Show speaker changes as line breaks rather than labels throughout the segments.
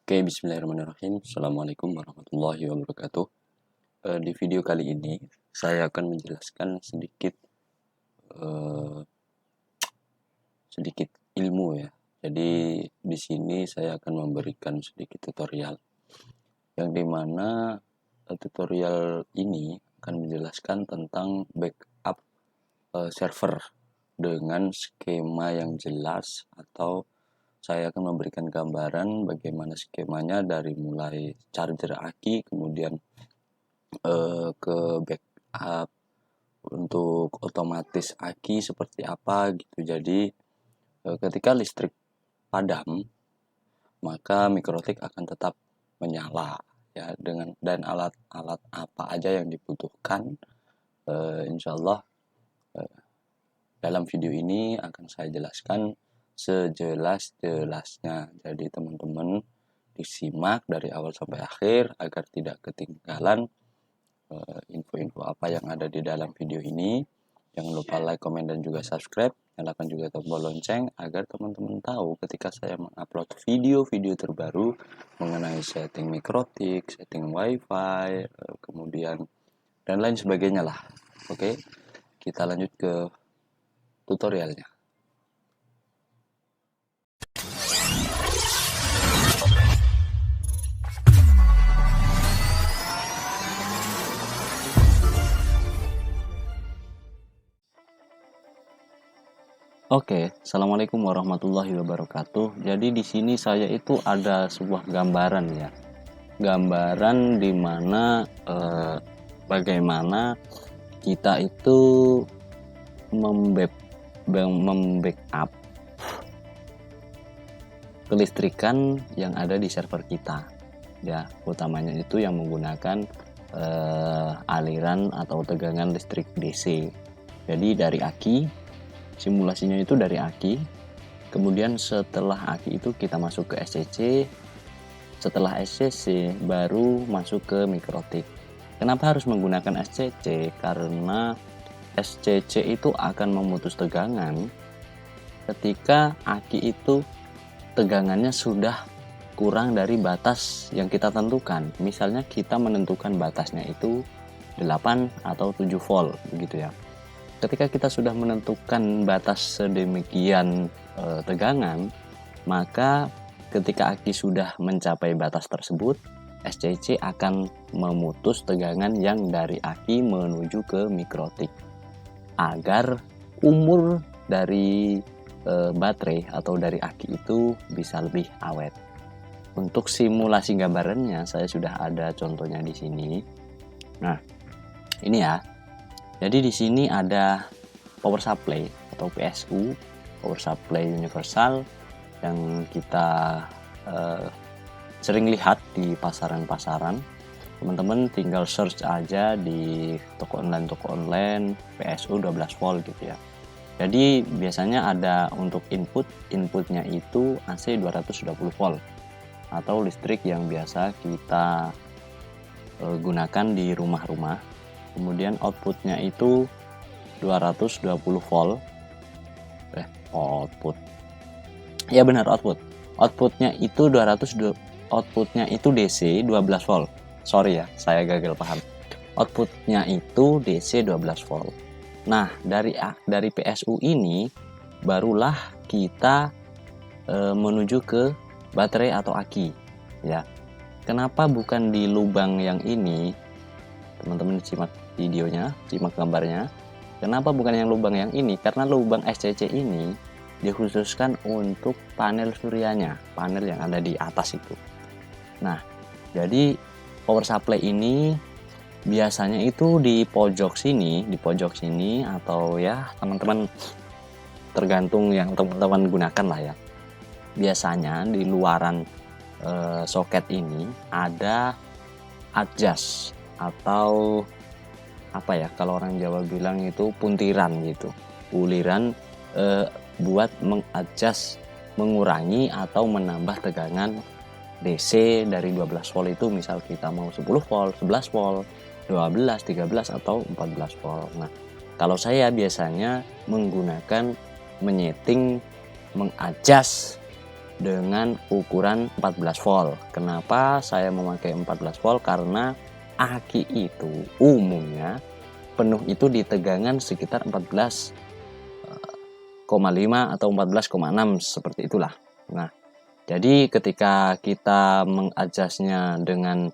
Oke, bismillahirrahmanirrahim. Assalamualaikum warahmatullahi wabarakatuh. Di video kali ini, saya akan menjelaskan eh, sedikit ilmu ya. Jadi di sini saya akan memberikan sedikit tutorial, yang dimana tutorial ini akan menjelaskan tentang backup server dengan skema yang jelas, atau saya akan memberikan gambaran bagaimana skemanya dari mulai charger aki, kemudian ke backup untuk otomatis aki seperti apa gitu. Jadi ketika listrik padam, maka mikrotik akan tetap menyala ya, dan alat-alat apa aja yang dibutuhkan, insya Allah dalam video ini akan saya jelaskan sejelas-jelasnya. Jadi teman-teman disimak dari awal sampai akhir agar tidak ketinggalan info-info apa yang ada di dalam video ini. Jangan lupa like, komen, dan juga subscribe. Nyalakan juga tombol lonceng agar teman-teman tahu ketika saya mengupload video-video terbaru mengenai setting mikrotik, setting wifi, kemudian dan lain sebagainya lah. Oke, kita lanjut ke tutorialnya. Oke, assalamualaikum warahmatullahi wabarakatuh. Jadi di sini saya itu ada sebuah gambaran ya, gambaran di mana bagaimana kita itu membackup kelistrikan yang ada di server kita ya, utamanya itu yang menggunakan aliran atau tegangan listrik DC. Jadi dari aki, simulasinya itu dari aki, kemudian setelah aki itu kita masuk ke SCC, setelah SCC baru masuk ke mikrotik. Kenapa harus menggunakan SCC? Karena SCC itu akan memutus tegangan ketika aki itu tegangannya sudah kurang dari batas yang kita tentukan. Misalnya kita menentukan batasnya itu 8 atau 7 volt begitu ya. Ketika kita sudah menentukan batas sedemikian tegangan, maka ketika aki sudah mencapai batas tersebut, SCC akan memutus tegangan yang dari aki menuju ke mikrotik agar umur dari baterai atau dari aki itu bisa lebih awet. Untuk simulasi gambarannya saya sudah ada contohnya di sini. Nah, ini ya. Jadi di sini ada power supply atau PSU, power supply universal, yang kita sering lihat di pasaran-pasaran. Teman-teman tinggal search aja di toko online PSU 12 volt gitu ya. Jadi biasanya ada untuk inputnya itu AC 220 volt atau listrik yang biasa kita gunakan di rumah-rumah. Kemudian outputnya itu 220 volt. Output. Ya benar, outputnya itu 200, outputnya itu DC 12 volt. Sorry ya, saya gagal paham. Outputnya itu DC 12 volt. Nah, dari PSU ini barulah kita menuju ke baterai atau aki ya. Kenapa bukan di lubang yang ini? Teman-teman simak videonya, simak gambarnya. Kenapa bukan yang lubang yang ini? Karena lubang SCC ini dikhususkan untuk panel suryanya, panel yang ada di atas itu. Nah, jadi power supply ini biasanya itu di pojok sini atau ya teman-teman tergantung yang teman-teman gunakan lah ya. Biasanya di luaran soket ini ada adjust atau apa ya, kalau orang Jawa bilang itu puntiran gitu, uliran buat mengadjust, mengurangi atau menambah tegangan DC dari 12 volt itu. Misal kita mau 10 volt, 11 volt, 12, 13 atau 14 volt. Nah, kalau saya biasanya menggunakan menyeting, mengadjust dengan ukuran 14 volt. Kenapa saya memakai 14 volt? Karena aki itu umumnya penuh itu di tegangan sekitar 14,5 atau 14,6 seperti itulah. Nah, jadi ketika kita mengadjustnya dengan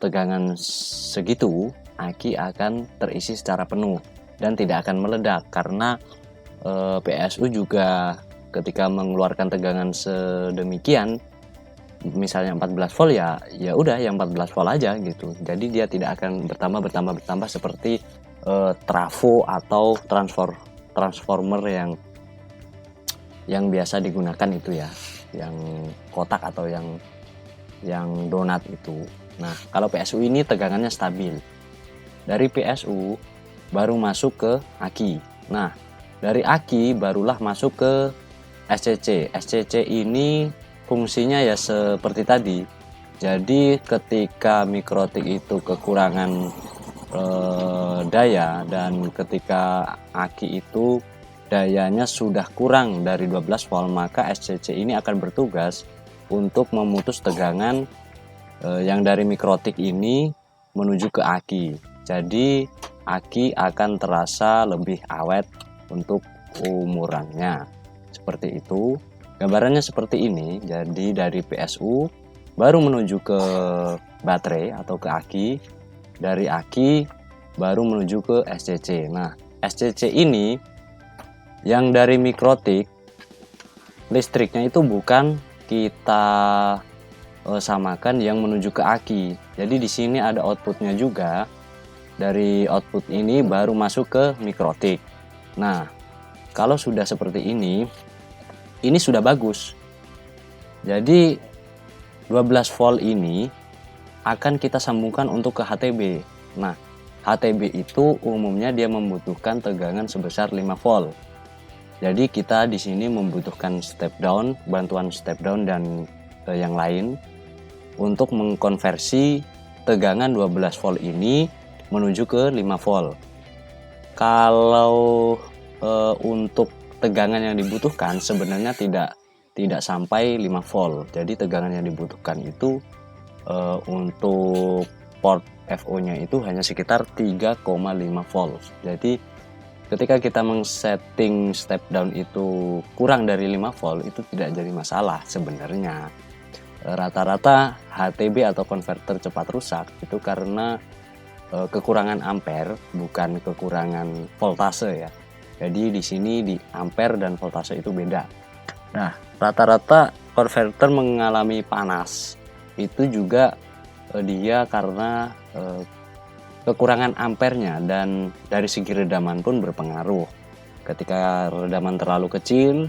tegangan segitu, aki akan terisi secara penuh dan tidak akan meledak, karena PSU juga ketika mengeluarkan tegangan sedemikian, misalnya 14 volt, ya udah yang 14 volt aja gitu. Jadi dia tidak akan bertambah seperti trafo atau transformer yang biasa digunakan itu ya, yang kotak atau yang donat itu. Nah, kalau PSU ini tegangannya stabil. Dari PSU baru masuk ke aki. Nah, dari aki barulah masuk ke SCC. SCC ini fungsinya ya seperti tadi. Jadi ketika mikrotik itu kekurangan daya, dan ketika aki itu dayanya sudah kurang dari 12 volt, maka SCC ini akan bertugas untuk memutus tegangan yang dari mikrotik ini menuju ke aki. Jadi aki akan terasa lebih awet untuk umurannya. Seperti itu. Gambarannya seperti ini. Jadi dari PSU baru menuju ke baterai atau ke aki. Dari aki baru menuju ke SCC. Nah, SCC ini yang dari mikrotik, listriknya itu bukan kita samakan yang menuju ke aki. Jadi di sini ada outputnya juga. Dari output ini baru masuk ke mikrotik. Nah, kalau sudah seperti ini sudah bagus. Jadi 12 volt ini akan kita sambungkan untuk ke HTB. Nah, HTB itu umumnya dia membutuhkan tegangan sebesar 5 volt. Jadi kita di sini membutuhkan step down, bantuan step down dan yang lain untuk mengkonversi tegangan 12 volt ini menuju ke 5 volt. Kalau untuk tegangan yang dibutuhkan sebenarnya tidak sampai 5 volt. Jadi tegangan yang dibutuhkan itu untuk port FO-nya itu hanya sekitar 3,5 volt. Jadi ketika kita men-setting step down itu kurang dari 5 volt, itu tidak jadi masalah sebenarnya. Rata-rata HTB atau konverter cepat rusak itu karena kekurangan ampere, bukan kekurangan voltase ya. Jadi di sini di ampere dan voltase itu beda. Nah, rata-rata konverter mengalami panas. Itu juga dia karena kekurangan ampernya, dan dari segi redaman pun berpengaruh. Ketika redaman terlalu kecil,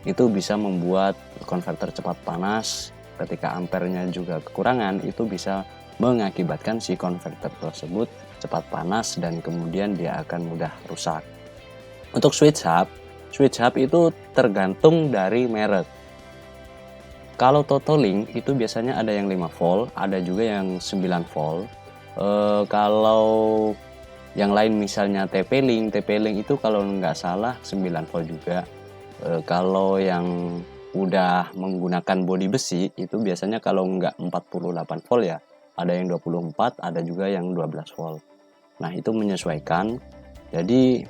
itu bisa membuat konverter cepat panas. Ketika ampernya juga kekurangan, itu bisa mengakibatkan si konverter tersebut cepat panas dan kemudian dia akan mudah rusak. Untuk switch hub itu tergantung dari merek. Kalau Totoling itu biasanya ada yang 5 volt, ada juga yang 9 volt. Kalau yang lain misalnya TP-Link itu kalau nggak salah 9 volt juga. Kalau yang udah menggunakan bodi besi itu biasanya kalau nggak 48 volt ya, ada yang 24, ada juga yang 12 volt. Nah, itu menyesuaikan. Jadi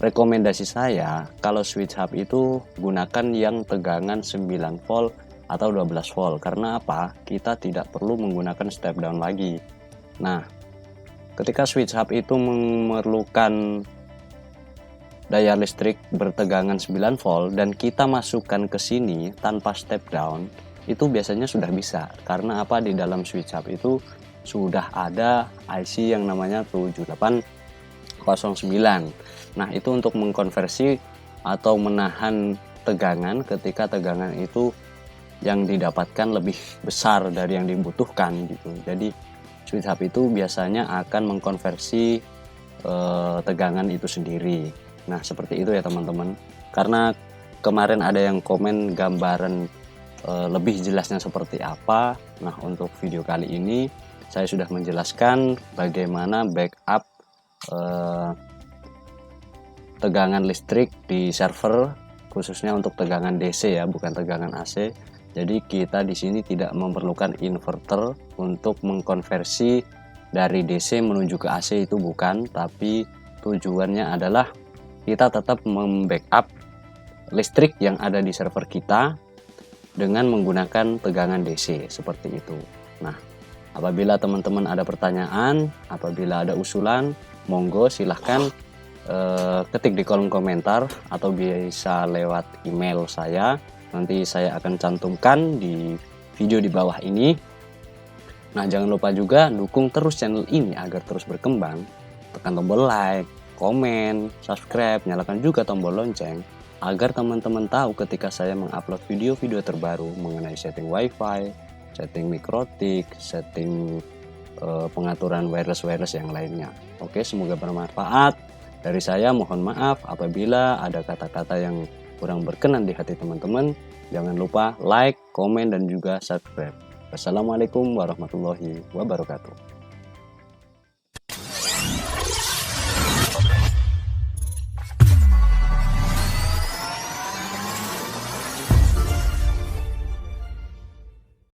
rekomendasi saya kalau switch hub itu gunakan yang tegangan 9 volt atau 12 volt. Karena apa? Kita tidak perlu menggunakan step down lagi. Nah, ketika switch hub itu memerlukan daya listrik bertegangan 9 volt dan kita masukkan ke sini tanpa step down, itu biasanya sudah bisa. Karena apa? Di dalam switch hub itu sudah ada IC yang namanya 7809. Nah, itu untuk mengkonversi atau menahan tegangan ketika tegangan itu yang didapatkan lebih besar dari yang dibutuhkan gitu. Jadi switch hub itu biasanya akan mengkonversi tegangan itu sendiri. Nah, seperti itu ya teman-teman. Karena kemarin ada yang komen gambaran lebih jelasnya seperti apa. Nah, untuk video kali ini saya sudah menjelaskan bagaimana backup tegangan listrik di server khususnya untuk tegangan DC ya, bukan tegangan AC. Jadi kita di sini tidak memerlukan inverter untuk mengkonversi dari DC menuju ke AC, itu bukan, tapi tujuannya adalah kita tetap membackup listrik yang ada di server kita dengan menggunakan tegangan DC seperti itu. Nah, apabila teman-teman ada pertanyaan, apabila ada usulan, monggo silahkan ketik di kolom komentar atau bisa lewat email saya. Nanti saya akan cantumkan di video di bawah ini. Nah, jangan lupa juga dukung terus channel ini agar terus berkembang. Tekan tombol like, komen, subscribe, nyalakan juga tombol lonceng agar teman-teman tahu ketika saya mengupload video-video terbaru mengenai setting wifi, setting mikrotik, setting pengaturan wireless yang lainnya. Oke, semoga bermanfaat. Dari saya mohon maaf apabila ada kata-kata yang kurang berkenan di hati teman-teman. Jangan lupa like, komen, dan juga subscribe. Wassalamualaikum warahmatullahi wabarakatuh.